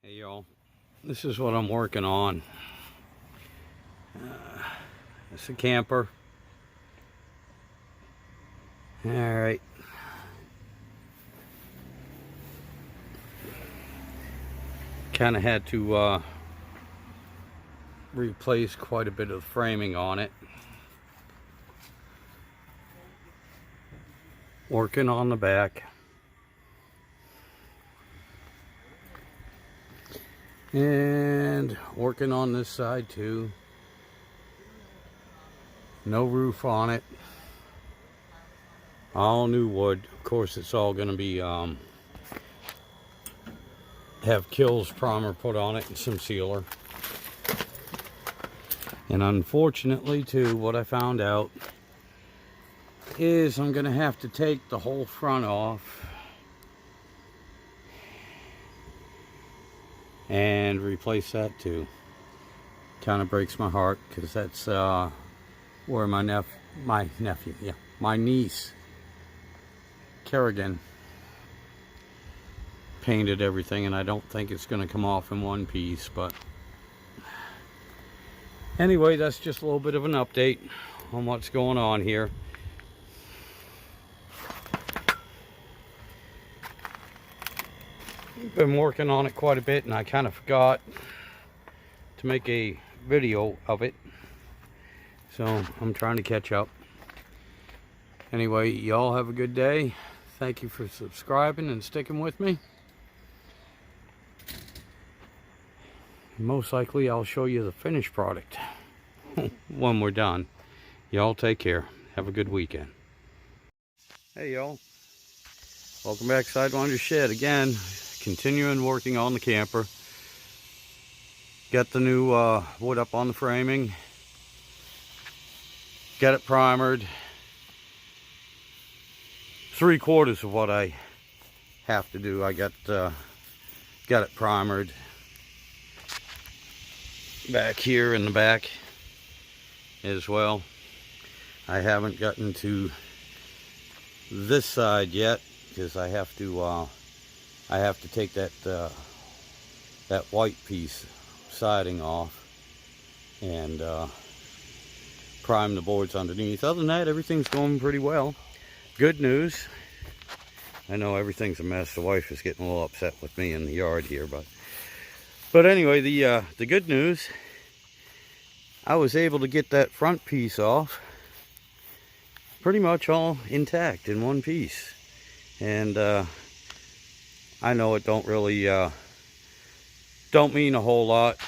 Hey y'all, this is what I'm working on. It's a camper. Alright. Kind of had to replace quite a bit of framing on it. Working on the back. And working on this side too. No roof on it. All new wood. Of course, it's all going to be have Kills primer put on it and some sealer. And unfortunately too, what I found out is I'm going to have to take the whole front off and replace that too. Kind of breaks my heart because that's where my niece Kerrigan painted everything, and I don't think it's going to come off in one piece. But anyway, that's just a little bit of an update on what's going on here. Been working on it quite a bit, and I kind of forgot to make a video of it, so I'm trying to catch up. Anyway, y'all have a good day. Thank you for subscribing and sticking with me. Most likely I'll show you the finished product when we're done. Y'all take care. Have a good weekend. Hey y'all, welcome back to Sidewynders Shed again. Continuing working on the camper. Got the new wood up on the framing. Got it primered. 3/4 of what I have to do. I got it primered back here in the back as well. I haven't gotten to this side yet because I have to take that white piece siding off and prime the boards underneath. Other than that, everything's going pretty well. Good news. I know everything's a mess. The wife is getting a little upset with me in the yard here, but anyway, the good news, I was able to get that front piece off pretty much all intact in one piece. And I know it don't really don't mean a whole lot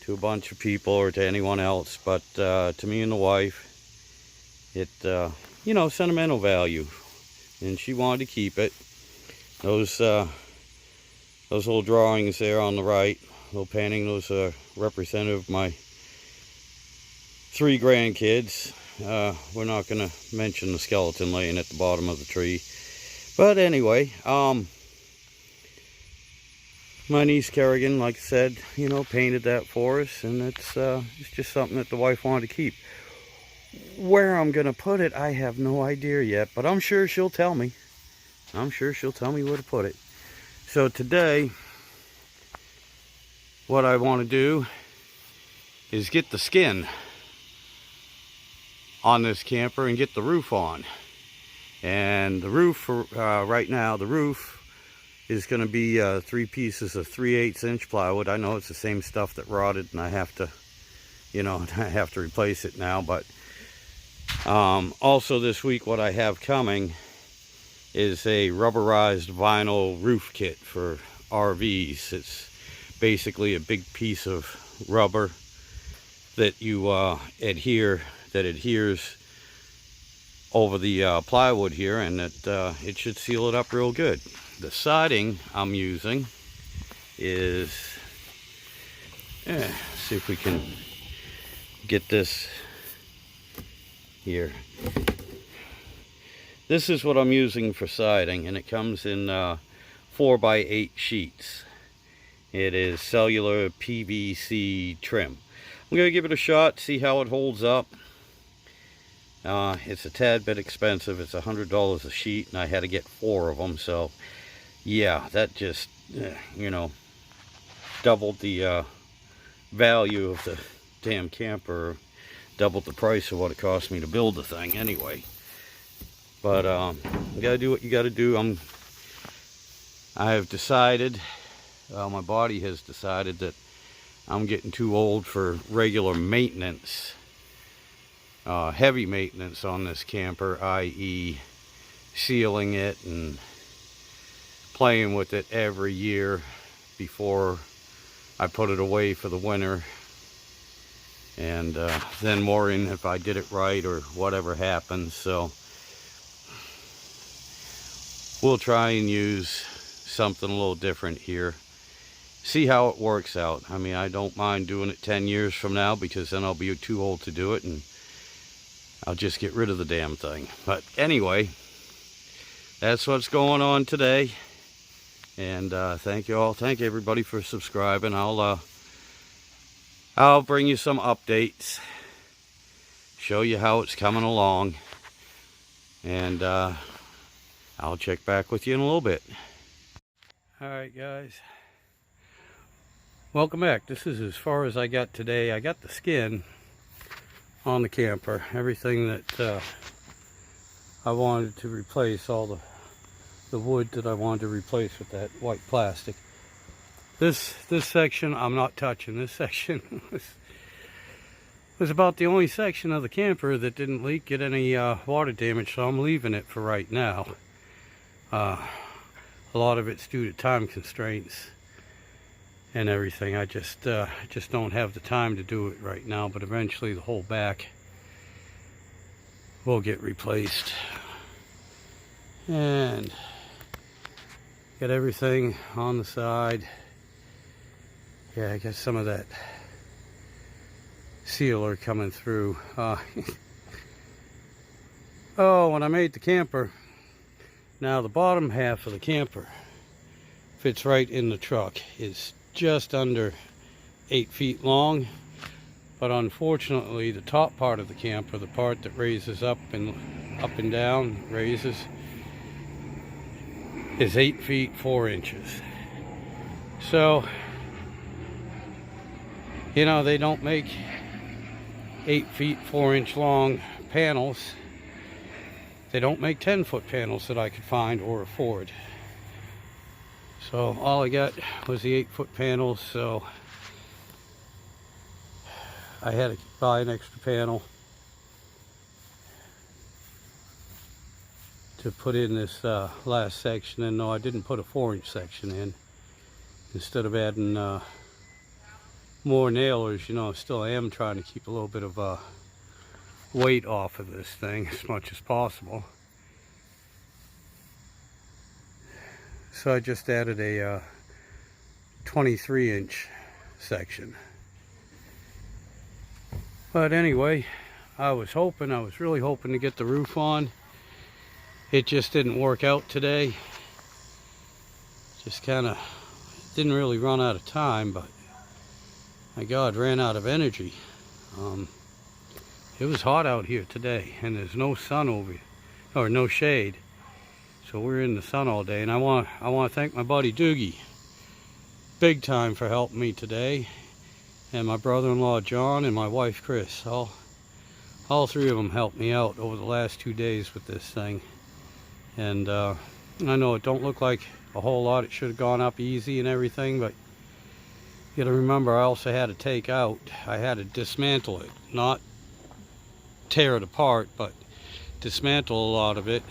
to a bunch of people or to anyone else, but to me and the wife, it you know, sentimental value, and she wanted to keep it. Those little drawings there on the right, little painting, those are representative of my 3 grandkids. We're not going to mention the skeleton laying at the bottom of the tree. But anyway, my niece Kerrigan, like I said, you know, painted that for us, and it's just something that the wife wanted to keep. Where I'm going to put it, I have no idea yet, but I'm sure she'll tell me. I'm sure she'll tell me where to put it. So today, what I want to do is get the skin on this camper and get the roof on. And the roof, for right now, the roof is going to be 3 pieces of 3/8 inch plywood. I know it's the same stuff that rotted, and I have to, you know, I have to replace it now. But also this week, what I have coming is a rubberized vinyl roof kit for RVs. It's basically a big piece of rubber that you adheres over the plywood here, and it should seal it up real good. The siding I'm using is, see if we can get this here. This is what I'm using for siding, and it comes in 4x8 sheets. It is cellular PVC trim. I'm going to give it a shot, see how it holds up. It's a tad bit expensive. It's $100 a sheet, and I had to get 4 of them. So yeah, that just you know, doubled the value of the damn camper, doubled the price of what it cost me to build the thing anyway. But you gotta do what you gotta do. I have decided, my body has decided that I'm getting too old for regular maintenance, heavy maintenance on this camper, i.e. sealing it and playing with it every year before I put it away for the winter, and then worrying if I did it right or whatever happens. So we'll try and use something a little different here, see how it works out. I mean, I don't mind doing it 10 years from now, because then I'll be too old to do it and I'll just get rid of the damn thing. But anyway, that's what's going on today. And thank you all. Thank everybody for subscribing. I'll bring you some updates, show you how it's coming along, and I'll check back with you in a little bit. Alright guys, welcome back. This is as far as I got today. I got the skin on the camper, everything that I wanted to replace, all the wood that I wanted to replace with that white plastic. This section I'm not touching. This section was about the only section of the camper that didn't leak, get any water damage, so I'm leaving it for right now. A lot of it's due to time constraints and everything. I just don't have the time to do it right now, but eventually the whole back will get replaced. And get everything on the side. Yeah, I got some of that sealer coming through. Oh, when I made the camper, now the bottom half of the camper fits right in the truck. It's just under 8 feet long, but unfortunately the top part of the camper, the part that raises up and down, raises, is 8 feet 4 inches. So, you know, they don't make 8 feet 4 inch long panels. They don't make 10-foot panels that I could find or afford. So all I got was the 8-foot panels, so I had to buy an extra panel to put in this last section. And no, I didn't put a 4-inch section in. Instead of adding more nailers, you know, I still am trying to keep a little bit of weight off of this thing as much as possible. So I just added a 23-inch section. But anyway, I was really hoping to get the roof on. It just didn't work out today. Just kind of didn't really run out of time, but my God, ran out of energy. It was hot out here today, and there's no sun over here, or no shade. So we're in the sun all day, and I want to thank my buddy Doogie, big time, for helping me today, and my brother-in-law John and my wife Chris. All three of them helped me out over the last 2 days with this thing. And I know it don't look like a whole lot. It should have gone up easy and everything, but you gotta remember, I also had to dismantle it, not tear it apart, but dismantle a lot of it.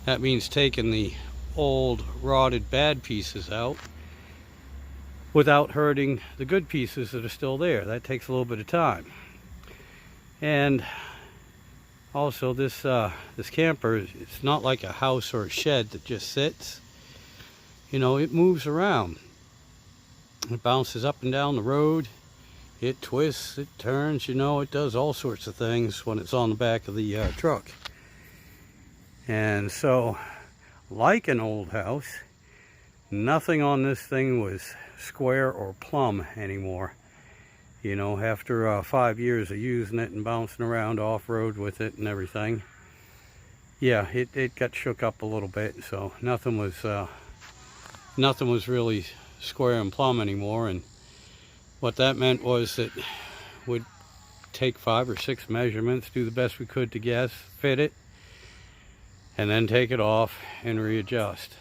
That means taking the old rotted bad pieces out without hurting the good pieces that are still there. That takes a little bit of time. And also this camper, it's not like a house or a shed that just sits. You know, it moves around. It bounces up and down the road. It twists, it turns, you know, it does all sorts of things when it's on the back of the truck. And so, like an old house, nothing on this thing was square or plumb anymore. You know, after 5 years of using it and bouncing around off-road with it and everything, yeah, it got shook up a little bit. So nothing was nothing was really square and plumb anymore. And what that meant was that we'd take 5 or 6 measurements, do the best we could to guess, fit it, and then take it off and readjust.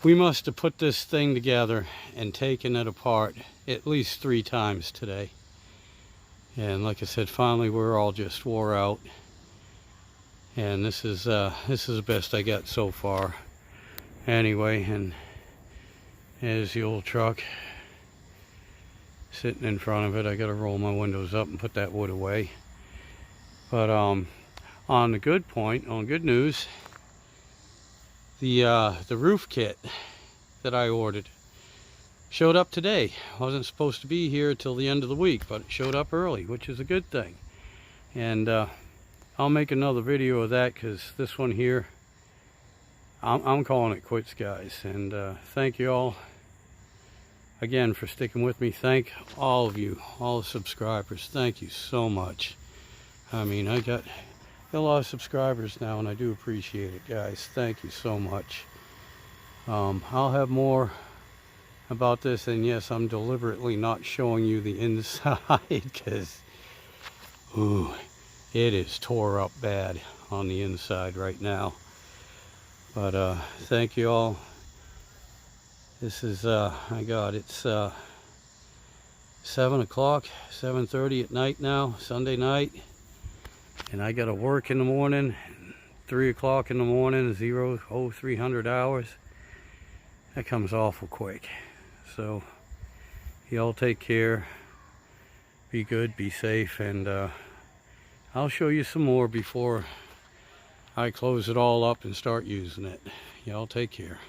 We must have put this thing together and taken it apart at least 3 times today. And like I said, finally we're all just wore out. And this is the best I got so far. Anyway, and there's the old truck sitting in front of it. I gotta roll my windows up and put that wood away. But on the good point, on good news, the roof kit that I ordered showed up today. Wasn't supposed to be here till the end of the week, but it showed up early, which is a good thing. And I'll make another video of that, because this one here, I'm calling it quits, guys. And thank you all again for sticking with me. Thank all of you, all the subscribers. Thank you so much. I mean, I got a lot of subscribers now, and I do appreciate it, guys. Thank you so much. I'll have more about this, and yes, I'm deliberately not showing you the inside, because it is tore up bad on the inside right now. But thank you all. This is my God, it's 7 o'clock, 7:30 at night now, Sunday night, and I gotta work in the morning. 3 o'clock in the morning, 0300 hours. That comes awful quick. So y'all take care, be good, be safe, and I'll show you some more before I close it all up and start using it. Y'all take care.